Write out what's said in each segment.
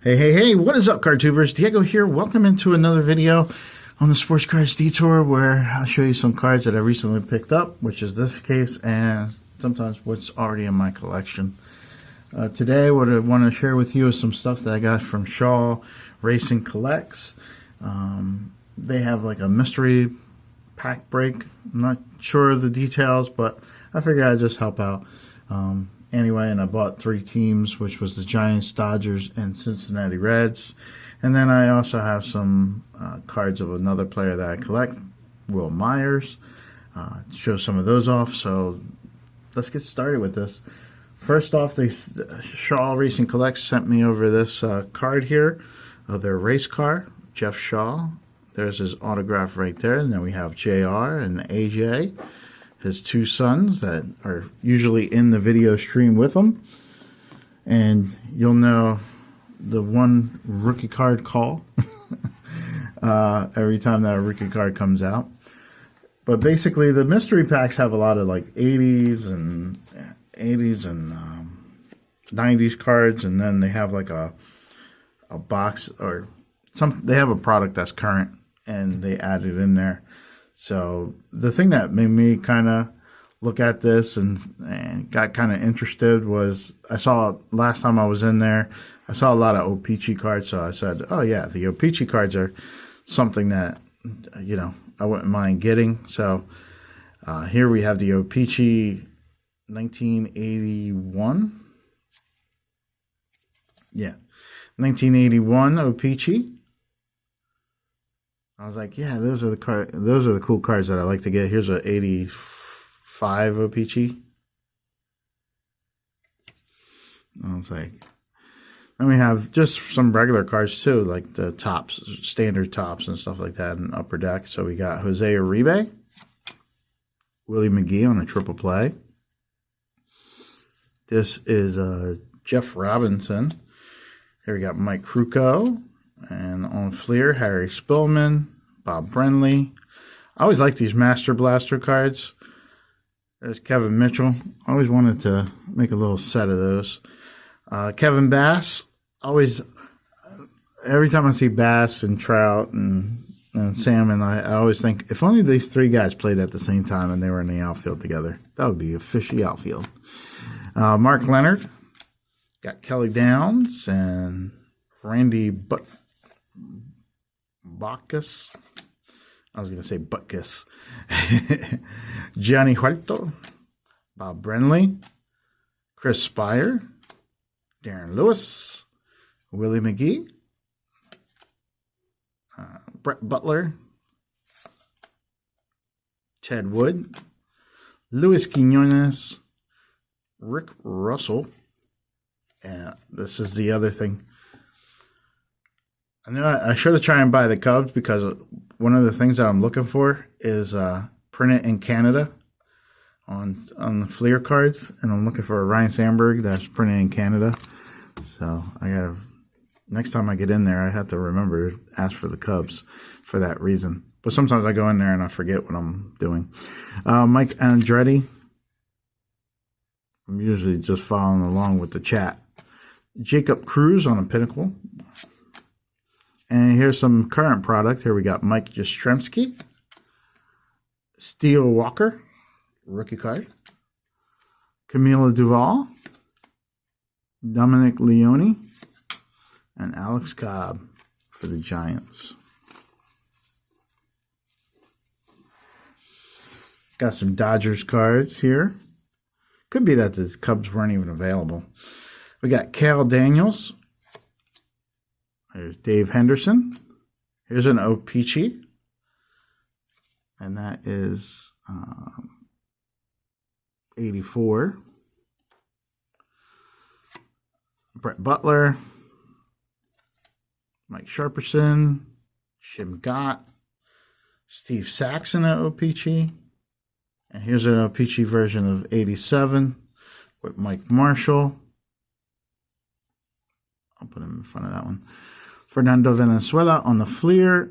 Hey, what is up, card tubers? Diego here. Welcome into another video on the Sports Cards Detour, where I'll show you some cards that I recently picked up, which is this case, and sometimes what's already in my collection. Today, what I want to share with you is some stuff that I got from Shaw Racing Collects. They have like a mystery pack break. I'm not sure of the details, but I figured I'd just help out. Anyway, and I bought 3 teams, which was the Giants, Dodgers, and Cincinnati Reds. And then I also have some cards of another player that I collect, Wil Myers. Show some of those off. So let's get started with this. First off, Shaw Racing Collects sent me over this card here of their race car, Jeff Shaw. There's his autograph right there. And then we have JR and AJ. His 2 sons that are usually in the video stream with him. And you'll know the one rookie card call every time that rookie card comes out. But basically, the mystery packs have a lot of like 80s and 90s cards, and then they have like a box or they have a product that's current and they add it in there. So the thing that made me kind of look at this and got kind of interested was I saw last time I was in there, I saw a lot of O-Pee-Chee cards. So I said, oh yeah, the O-Pee-Chee cards are something that, you know, I wouldn't mind getting. So here we have the O-Pee-Chee 1981. Yeah, 1981 O-Pee-Chee. I was like, yeah, those are the cool cards that I like to get. Here's a 85 O-Pee-Chee. I was like, then we have just some regular cards too, like the tops, standard tops and stuff like that in Upper Deck. So we got Jose Uribe, Willie McGee on a triple play. This is Jeff Robinson. Here we got Mike Krukow. And on Fleer, Harry Spillman, Bob Brenly. I always like these Master Blaster cards. There's Kevin Mitchell. I always wanted to make a little set of those. Kevin Bass. Every time I see Bass and Trout and Salmon, I always think, if only these 3 guys played at the same time and they were in the outfield together. That would be a fishy outfield. Mark Leonard. Got Kelly Downs and Randy Bacchus. I was going to say Butkus. Gianni Huerto, Bob Brenly, Chris Spire, Darren Lewis, Willie McGee, Brett Butler, Ted Wood, Luis Quinones, Rick Russell. And this is the other thing. I know I should have tried and buy the Cubs, because one of the things that I'm looking for is print it in Canada on the Fleer cards, and I'm looking for a Ryan Sandberg that's printed in Canada. So next time I get in there, I have to remember to ask for the Cubs for that reason. But sometimes I go in there and I forget what I'm doing. Mike Andretti. I'm usually just following along with the chat. Jacob Cruz on a Pinnacle. And here's some current product. Here we got Mike Yastrzemski, Steele Walker, rookie card, Camila Duval, Dominic Leone, and Alex Cobb for the Giants. Got some Dodgers cards here. Could be that the Cubs weren't even available. We got Cale Daniels. There's Dave Henderson. Here's an O-Pee-Chee. And that is 84. Brett Butler. Mike Sharperson. Jim Gott. Steve Saxon at O-Pee-Chee. And here's an O-Pee-Chee version of 87 with Mike Marshall. I'll put him in front of that one. Fernando Valenzuela on the Fleer.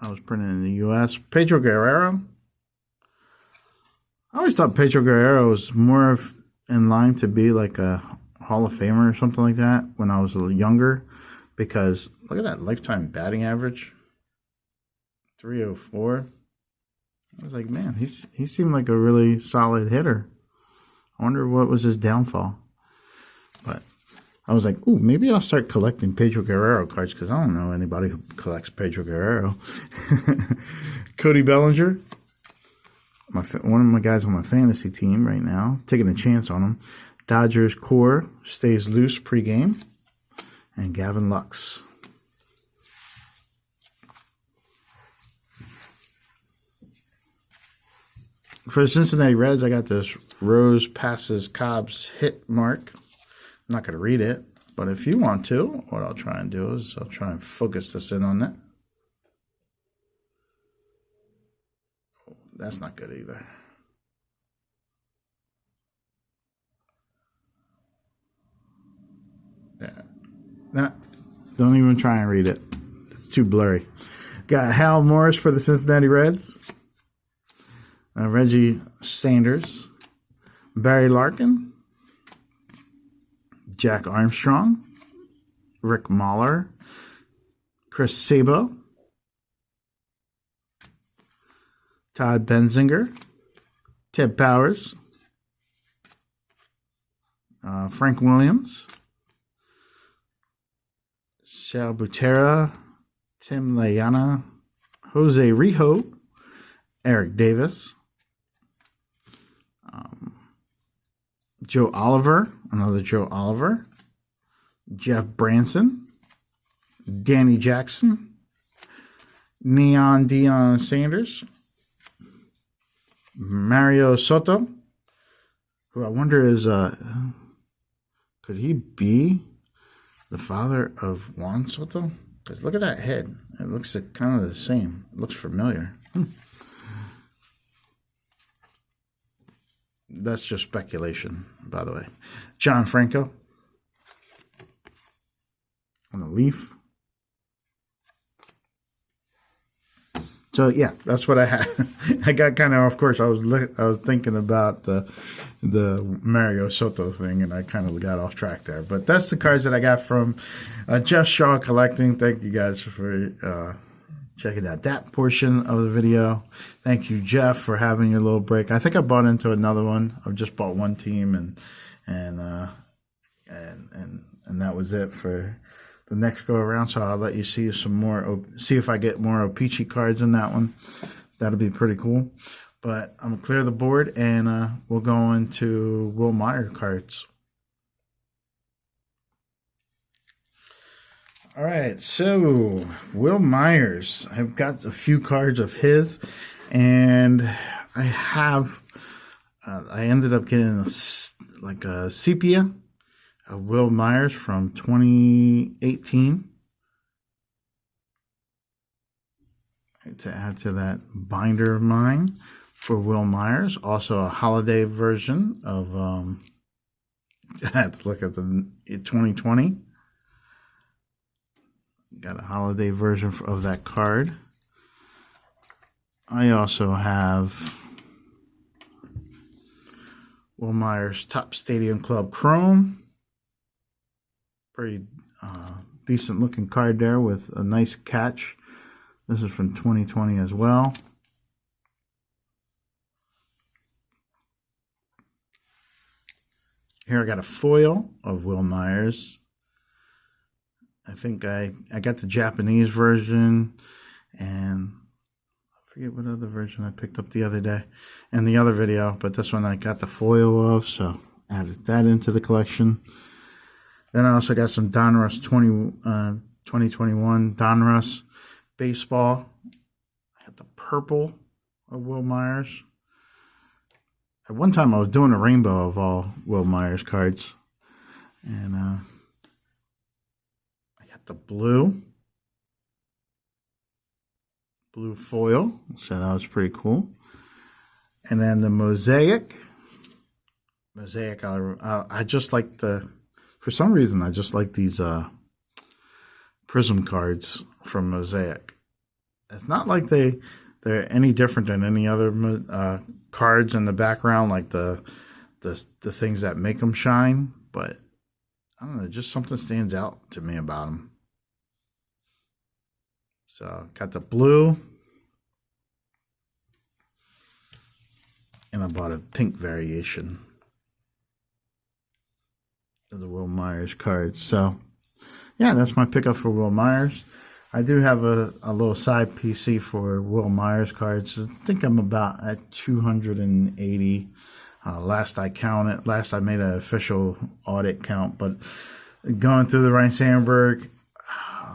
That was printed in the U.S. Pedro Guerrero. I always thought Pedro Guerrero was more in line to be like a Hall of Famer or something like that when I was a little younger, because look at that lifetime batting average, 304. I was like, man, he seemed like a really solid hitter. I wonder what was his downfall. But I was like, ooh, maybe I'll start collecting Pedro Guerrero cards, because I don't know anybody who collects Pedro Guerrero. Cody Bellinger, one of my guys on my fantasy team right now, taking a chance on him. Dodgers core stays loose pregame. And Gavin Lux. For the Cincinnati Reds, I got this Rose passes Cobb's hit mark. I'm not going to read it, but if you want to, what I'll try and do is I'll try and focus this in on that. Oh, that's not good either. Yeah. Nah, don't even try and read it. It's too blurry. Got Hal Morris for the Cincinnati Reds. Reggie Sanders. Barry Larkin. Jack Armstrong. Rick Mahler. Chris Sabo. Todd Benzinger. Ted Powers. Frank Williams. Sal Butera. Tim Layana. Jose Rijo. Eric Davis. Joe Oliver. Another Joe Oliver. Jeff Branson. Danny Jackson. Neon Deion Sanders. Mario Soto, who I wonder is, could he be the father of Juan Soto? Because look at that head. It looks kind of the same. It looks familiar. That's just speculation, by the way. John Franco on the Leaf. So yeah, that's what I had. I got kind of course, I was thinking about the Mario Soto thing, and I kind of got off track there. But that's the cards that I got from Jeff Shaw Collecting. Thank you guys for checking out that portion of the video. Thank you, Jeff, for having your little break. I think I bought into another one. I've just bought one team, and that was it for the next go around. So I'll let you see some more, see if I get more O-Pee-Chee cards in that one. That'll be pretty cool. But I'm gonna clear the board, and we'll go into Wil Myers cards. All right, so Wil Myers, I've got a few cards of his, and I have, I ended up getting a sepia of Wil Myers from 2018 to add to that binder of mine for Wil Myers. Also a holiday version of, I have to look at the 2020. Got a holiday version of that card. I also have Wil Myers Top Stadium Club Chrome. Pretty decent looking card there with a nice catch. This is from 2020 as well. Here I got a foil of Wil Myers. I think I got the Japanese version, and I forget what other version I picked up the other day in the other video, but this one I got the foil of, so added that into the collection. Then I also got some Donruss 2021 Donruss baseball. I got the purple of Wil Myers. At one time I was doing a rainbow of all Wil Myers cards, and the blue foil, so that was pretty cool. And then the mosaic, I just like for some reason I just like these prism cards from Mosaic. It's not like they're any different than any other cards in the background, like the things that make them shine, but I don't know, just something stands out to me about them. So got the blue, and I bought a pink variation of the Wil Myers cards. So yeah, that's my pickup for Wil Myers. I do have a little side PC for Wil Myers cards. I think I'm about at 280. Last I counted, last I made an official audit count, but going through the Ryan Sandberg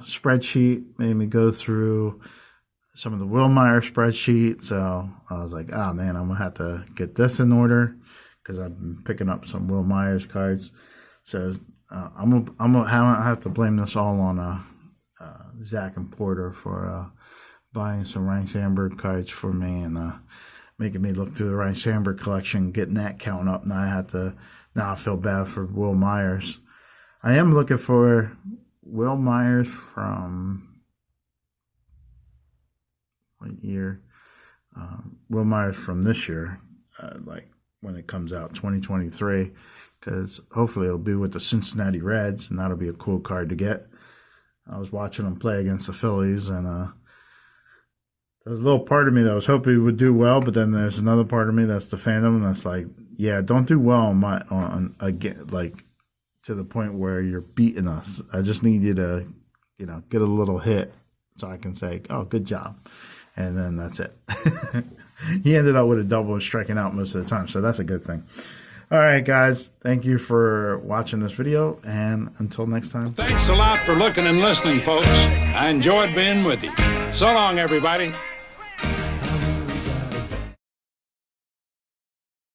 spreadsheet made me go through some of the Wil Myers spreadsheet. So I was like, oh man, I'm gonna have to get this in order because I've been picking up some Wil Myers cards. So I'm gonna have to blame this all on Zach and Porter for buying some Ryan Sandberg cards for me and making me look through the Ryan Sandberg collection, getting that count up. Now I feel bad for Wil Myers. I am looking for Wil Myers from what year? Wil Myers from this year, like when it comes out, 2023, because hopefully it'll be with the Cincinnati Reds, and that'll be a cool card to get. I was watching them play against the Phillies, and there's a little part of me that was hoping he would do well, but then there's another part of me that's the fandom, and that's like, yeah, don't do well on again, like to the point where you're beating us. I just need you to, get a little hit so I can say, oh, good job, and then that's it. He ended up with a double and striking out most of the time, so that's a good thing. All right, guys, thank you for watching this video, and until next time. Thanks a lot for looking and listening, folks. I enjoyed being with you. So long, everybody.